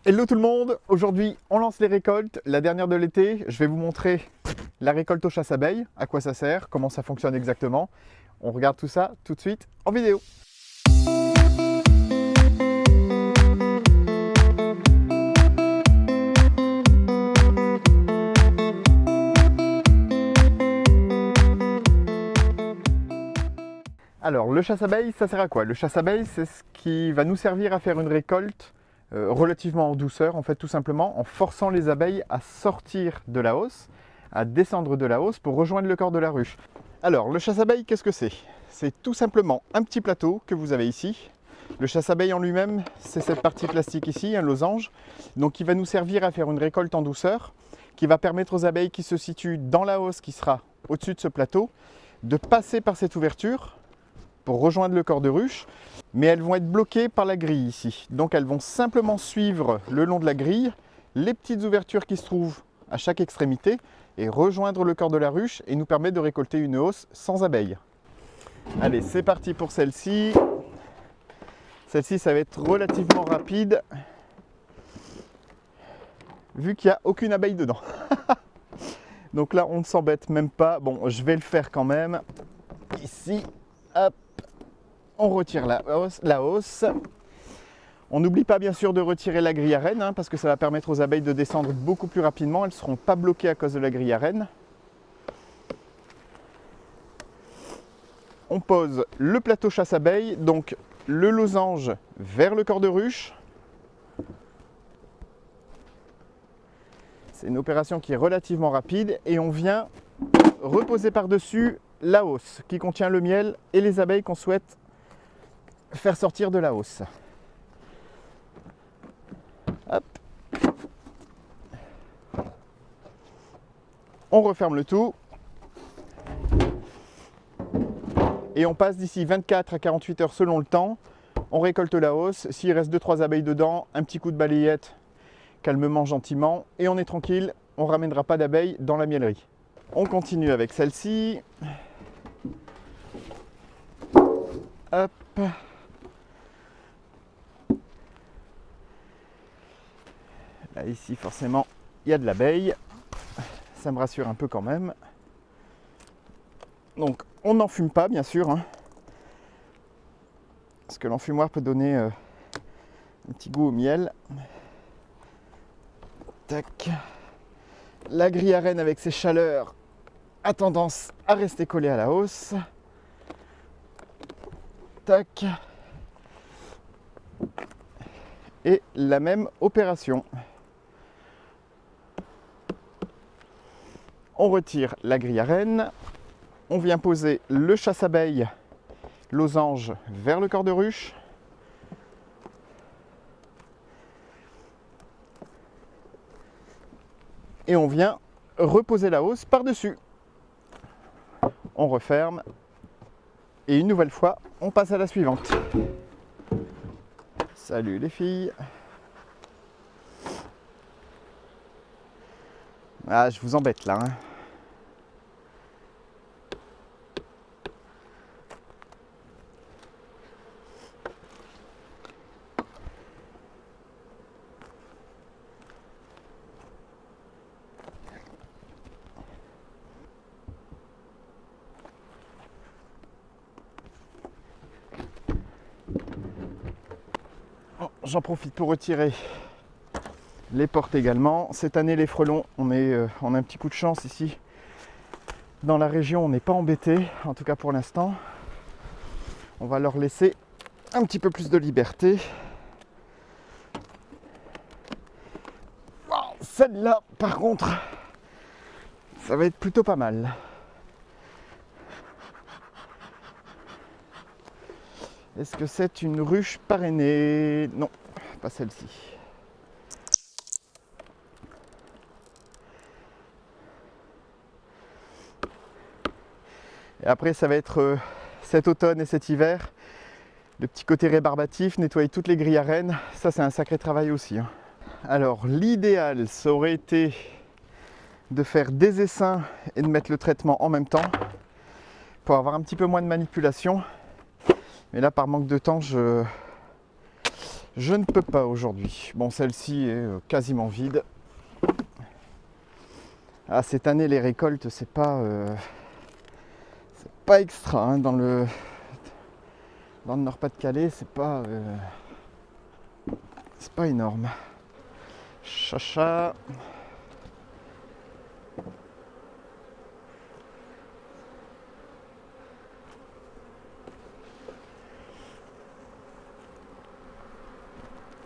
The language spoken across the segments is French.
Hello tout le monde, aujourd'hui on lance les récoltes, la dernière de l'été. Je vais vous montrer la récolte aux chasse-abeilles, à quoi ça sert, comment ça fonctionne exactement. On regarde tout ça tout de suite en vidéo. Alors le chasse-abeilles, ça sert à quoi? Le chasse-abeilles, c'est ce qui va nous servir à faire une récolte relativement en douceur, en fait tout simplement en forçant les abeilles à sortir de la hausse, à descendre de la hausse pour rejoindre le corps de la ruche. Alors le chasse-abeilles, qu'est-ce que c'est? C'est tout simplement un petit plateau que vous avez ici. Le chasse-abeille en lui-même, c'est cette partie plastique ici, un losange, donc qui va nous servir à faire une récolte en douceur, qui va permettre aux abeilles qui se situent dans la hausse, qui sera au-dessus de ce plateau, de passer par cette ouverture pour rejoindre le corps de ruche, mais elles vont être bloquées par la grille ici. Donc elles vont simplement suivre le long de la grille les petites ouvertures qui se trouvent à chaque extrémité et rejoindre le corps de la ruche et nous permettre de récolter une hausse sans abeilles. Allez, c'est parti pour celle-ci. Celle-ci, ça va être relativement rapide vu qu'il n'y a aucune abeille dedans. Donc là, on ne s'embête même pas. Bon, je vais le faire quand même. Ici, hop. On retire la hausse. On n'oublie pas bien sûr de retirer la grille à reine parce que ça va permettre aux abeilles de descendre beaucoup plus rapidement. Elles ne seront pas bloquées à cause de la grille à reine. On pose le plateau chasse-abeilles, donc le losange vers le corps de ruche. C'est une opération qui est relativement rapide et on vient reposer par-dessus la hausse qui contient le miel et les abeilles qu'on souhaite faire sortir de la hausse. Hop. On referme le tout. Et on passe d'ici 24 à 48 heures selon le temps. On récolte la hausse. S'il reste 2-3 abeilles dedans, un petit coup de balayette calmement, gentiment. Et on est tranquille, on ne ramènera pas d'abeilles dans la miellerie. On continue avec celle-ci. Hop. Là, ici, forcément, il y a de l'abeille. Ça me rassure un peu quand même. Donc, on n'en fume pas, bien sûr. Parce que l'enfumoir peut donner un petit goût au miel. Tac. La grille à reine avec ses chaleurs a tendance à rester collée à la hausse. Tac. Et la même opération. On retire la grille à reine, on vient poser le chasse-abeille losange vers le corps de ruche. Et on vient reposer la hausse par-dessus. On referme. Et une nouvelle fois, on passe à la suivante. Salut les filles. Ah, je vous embête là. J'en profite pour retirer les portes également. Cette année, les frelons, on a un petit coup de chance ici. Dans la région, on n'est pas embêté, en tout cas pour l'instant. On va leur laisser un petit peu plus de liberté. Wow, celle-là, par contre, ça va être plutôt pas mal. Est-ce que c'est une ruche parrainée? Non, pas celle-ci. Et après, ça va être cet automne et cet hiver, le petit côté rébarbatif, nettoyer toutes les grilles à reine. Ça, c'est un sacré travail aussi. Alors, l'idéal, ça aurait été de faire des essaims et de mettre le traitement en même temps pour avoir un petit peu moins de manipulation. Mais là, par manque de temps, je Je ne peux pas aujourd'hui. Bon, celle-ci est quasiment vide. Ah, cette année, les récoltes, c'est pas extra. Hein, dans le Nord-Pas-de-Calais, c'est pas énorme. Chacha.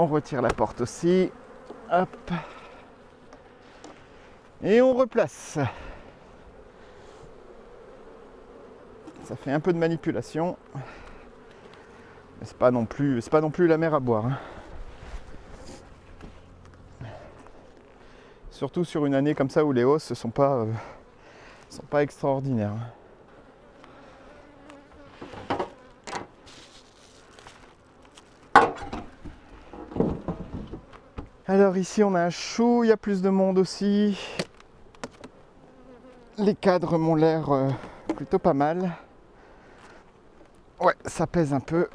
On retire la porte aussi. Hop. Et on replace. Ça fait un peu de manipulation. Mais c'est pas non plus la mer à boire. Hein. Surtout sur une année comme ça où les hausses sont pas extraordinaires. Alors ici on a un chou, il y a plus de monde aussi. Les cadres m'ont l'air plutôt pas mal. Ouais, ça pèse un peu.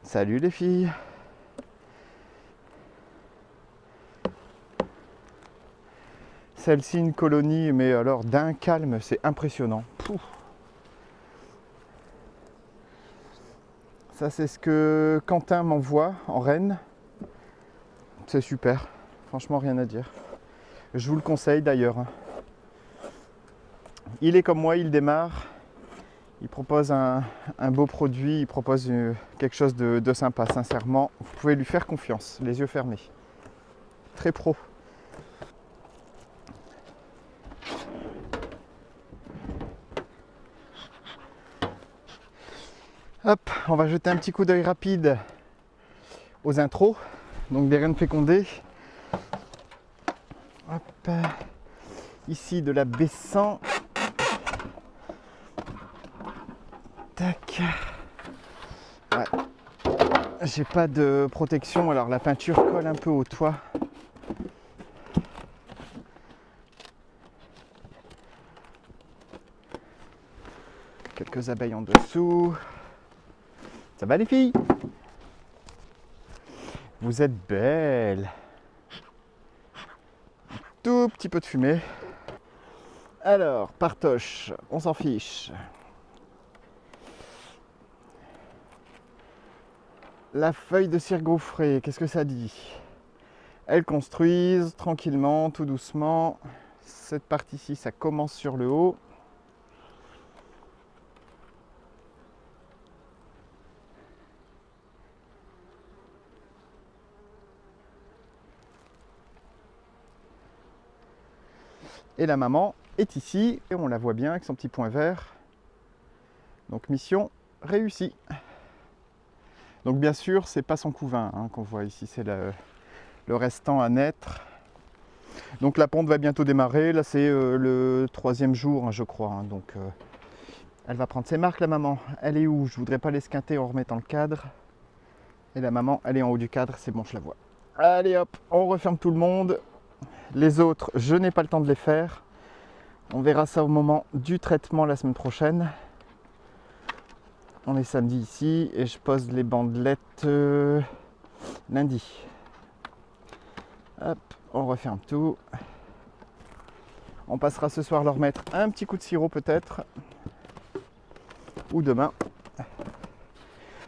Salut les filles. Celle-ci une colonie, mais alors d'un calme, c'est impressionnant. Pouf. Ça c'est ce que Quentin m'envoie en Rennes. C'est super, franchement rien à dire. Je vous le conseille d'ailleurs. Il est comme moi, il démarre. Il propose un beau produit, il propose quelque chose de sympa, sincèrement. Vous pouvez lui faire confiance, les yeux fermés. Très pro. Hop, on va jeter un petit coup d'œil rapide aux intros. Donc des rennes fécondées. Hop, ici de la B100. Tac. Ouais. J'ai pas de protection, alors la peinture colle un peu au toit. Quelques abeilles en dessous. Ça va les filles? Vous êtes belles. Tout petit peu de fumée. Alors, partoche, on s'en fiche. La feuille de cire gaufrée, qu'est-ce que ça dit? Elles construisent tranquillement, tout doucement. Cette partie-ci, ça commence sur le haut. Et la maman est ici, et on la voit bien avec son petit point vert. Donc mission réussie. Donc bien sûr, c'est pas son couvain hein, qu'on voit ici, c'est le restant à naître. Donc la ponte va bientôt démarrer, là c'est le 3e jour hein, je crois. Hein, donc elle va prendre ses marques la maman. Elle est où? Je voudrais pas l'esquinter en remettant le cadre. Et la maman, elle est en haut du cadre, c'est bon, je la vois. Allez hop, on referme tout le monde. Les autres, je n'ai pas le temps de les faire. On verra ça au moment du traitement la semaine prochaine. On est samedi ici et je pose les bandelettes lundi. Hop, on referme tout. On passera ce soir leur mettre un petit coup de sirop peut-être. Ou demain.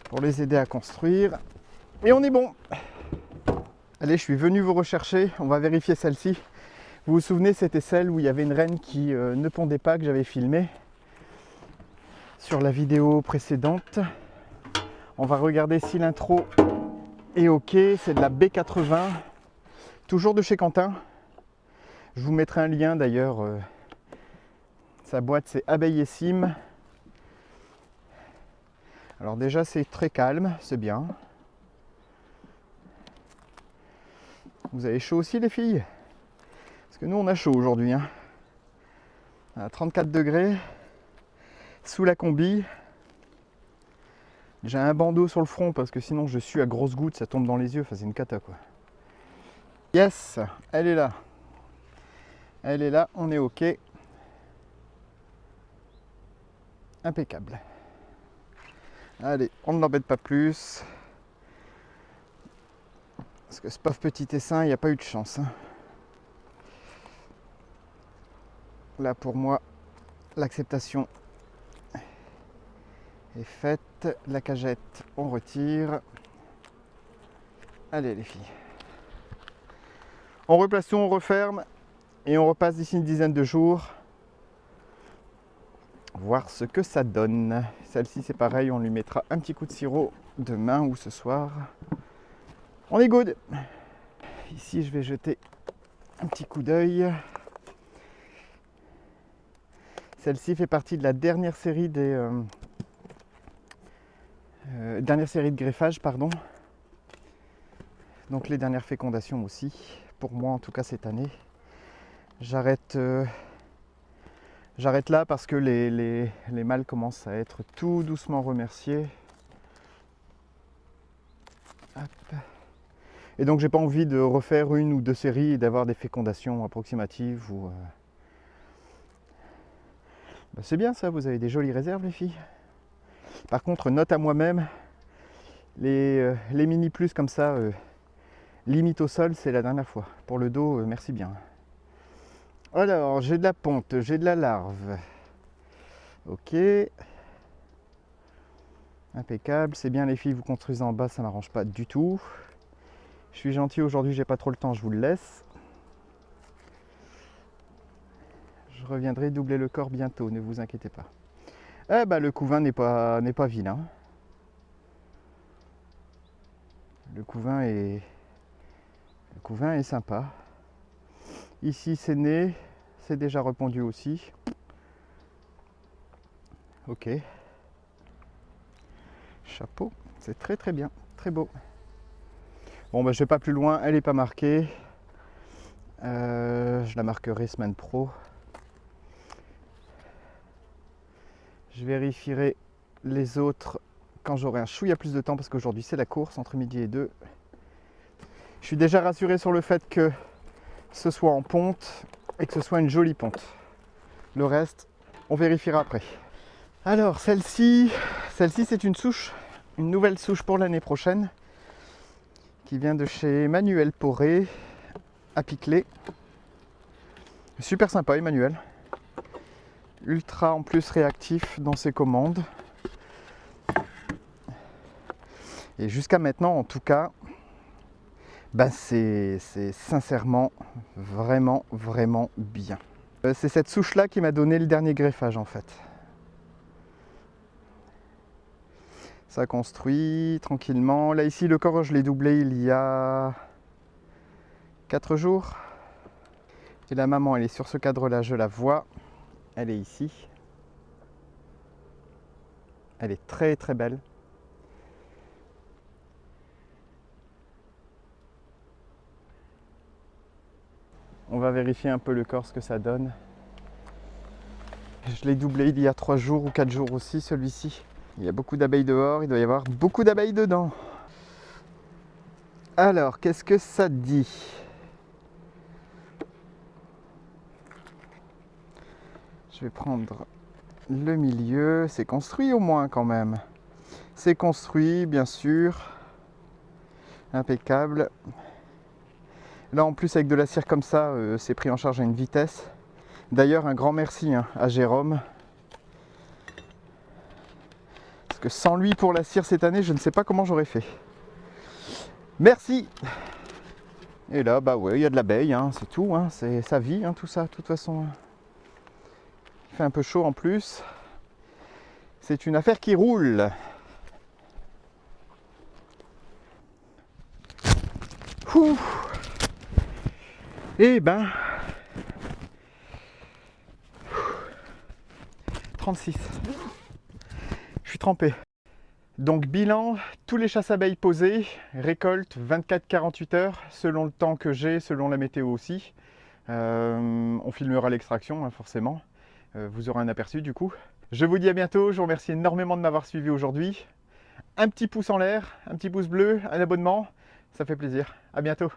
Pour les aider à construire. Et on est bon. Allez, je suis venu vous rechercher. On va vérifier celle-ci. Vous vous souvenez, c'était celle où il y avait une reine qui ne pondait pas, que j'avais filmée sur la vidéo précédente. On va regarder si l'intro est ok. C'est de la B80. Toujours de chez Quentin. Je vous mettrai un lien d'ailleurs. Sa boîte c'est Abeillissime. Alors déjà c'est très calme, c'est bien. Vous avez chaud aussi les filles? Parce que nous on a chaud aujourd'hui. Hein. À 34 degrés. Sous la combi. J'ai un bandeau sur le front parce que sinon je suis à grosses gouttes, ça tombe dans les yeux. Enfin c'est une cata quoi. Yes, elle est là. Elle est là, on est ok. Impeccable. Allez, on ne l'embête pas plus. Parce que ce pauvre petit essaim, il n'y a pas eu de chance. Hein. Là, pour moi, l'acceptation est faite. La cagette, on retire. Allez, les filles. On replace tout, on referme. Et on repasse d'ici une dizaine de jours. Voir ce que ça donne. Celle-ci, c'est pareil, on lui mettra un petit coup de sirop demain ou ce soir. On est good. Ici, je vais jeter un petit coup d'œil. Celle-ci fait partie de la dernière série de greffage, pardon. Donc les dernières fécondations aussi. Pour moi, en tout cas cette année. J'arrête là parce que les mâles commencent à être tout doucement remerciés. Hop. Et donc j'ai pas envie de refaire une ou deux séries et d'avoir des fécondations approximatives. Bah, c'est bien ça, vous avez des jolies réserves les filles. Par contre, note à moi-même, les mini plus comme ça, limite au sol, c'est la dernière fois. Pour le dos, merci bien. Alors, j'ai de la ponte, j'ai de la larve. Ok. Impeccable. C'est bien les filles, vous construisez en bas, ça m'arrange pas du tout. Je suis gentil aujourd'hui, j'ai pas trop le temps, je vous le laisse. Je reviendrai doubler le corps bientôt, ne vous inquiétez pas. Eh ben, le couvain n'est pas vilain. Le couvain est sympa. Ici, c'est né, c'est déjà répondu aussi. Ok. Chapeau, c'est très très bien, très beau. Bon, ben, je vais pas plus loin, elle n'est pas marquée. Je la marquerai semaine pro. Je vérifierai les autres quand j'aurai un chouïa plus de temps parce qu'aujourd'hui c'est la course entre midi et 2. Je suis déjà rassuré sur le fait que ce soit en ponte et que ce soit une jolie ponte. Le reste, on vérifiera après. Alors celle-ci c'est une souche, une nouvelle souche pour l'année prochaine qui vient de chez Emmanuel Poré à Piclet. Super sympa Emmanuel. Ultra en plus réactif dans ses commandes. Et jusqu'à maintenant en tout cas, bah c'est sincèrement vraiment bien. C'est cette souche là qui m'a donné le dernier greffage en fait. Ça construit tranquillement. Là ici le corps je l'ai doublé il y a 4 jours. Et la maman elle est sur ce cadre là, je la vois. Elle est ici. Elle est très très belle. On va vérifier un peu le corps, ce que ça donne. Je l'ai doublé il y a 3 jours ou 4 jours aussi, celui-ci. Il y a beaucoup d'abeilles dehors, il doit y avoir beaucoup d'abeilles dedans. Alors, qu'est-ce que ça dit? Je vais prendre le milieu. C'est construit au moins quand même. C'est construit, bien sûr. Impeccable. Là, en plus, avec de la cire comme ça, c'est pris en charge à une vitesse. D'ailleurs, un grand merci à Jérôme. Parce que sans lui pour la cire cette année, je ne sais pas comment j'aurais fait. Merci. Et là, bah ouais, il y a de l'abeille, c'est tout. C'est sa vie, tout ça, de toute façon. Il fait un peu chaud en plus. C'est une affaire qui roule. Ouh. Eh ben... 36. Je suis trempé. Donc bilan, tous les chasses-abeilles posés, récolte 24-48 heures, selon le temps que j'ai, selon la météo aussi. On filmera l'extraction, forcément. Vous aurez un aperçu du coup. Je vous dis à bientôt, je vous remercie énormément de m'avoir suivi aujourd'hui. Un petit pouce en l'air, un petit pouce bleu, un abonnement, ça fait plaisir. À bientôt.